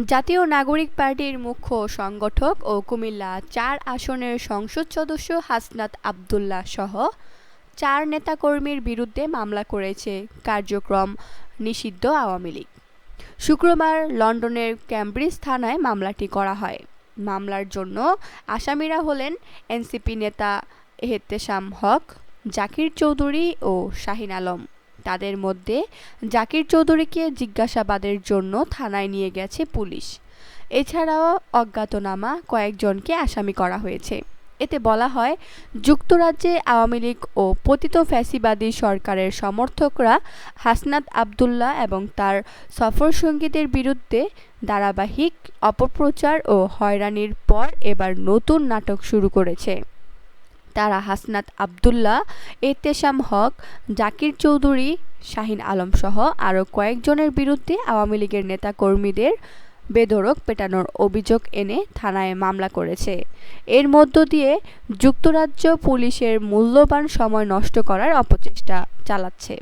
জাতীয় নাগরিক পার্টির মুখ্য সংগঠক ও কুমিল্লা-৪ আসনের সংসদ সদস্য হাসনাত আব্দুল্লাহ সহ ৪ নেতাকর্মীর বিরুদ্ধে মামলা করেছে কার্যক্রম নিষিদ্ধ আওয়ামী লীগ। শুক্রবার লন্ডনের ক্যামব্রিজ থানায় মামলাটি করা হয়। মামলার জন্য আসামিরা হলেন এনসিপি নেতা এহতেশাম হক, জাকির চৌধুরী ও শাহীন আলম। তাদের মধ্যে জাকির চৌধুরীকে জিজ্ঞাসাবাদের জন্য থানায় নিয়ে গেছে পুলিশ। এছাড়াও অজ্ঞাতনামা কয়েকজনকে আসামি করা হয়েছে। এতে বলা হয়, যুক্তরাজ্যে আওয়ামী লীগ ও পতিত ফ্যাসিবাদী সরকারের সমর্থকরা হাসনাত আব্দুল্লাহ এবং তার সফরসঙ্গীদের বিরুদ্ধে ধারাবাহিক অপপ্রচার ও হয়রানির পর এবার নতুন নাটক শুরু করেছে। তারা হাসনাত আব্দুল্লাহ, এহতেশাম হক, জাকির চৌধুরী, শাহীন আলম সহ আরও কয়েকজনের বিরুদ্ধে আওয়ামী লীগের নেতাকর্মীদের বেধড়ক পেটানোর অভিযোগ এনে থানায় মামলা করেছে। এর মধ্য দিয়ে যুক্তরাজ্য পুলিশের মূল্যবান সময় নষ্ট করার অপচেষ্টা চালাচ্ছে।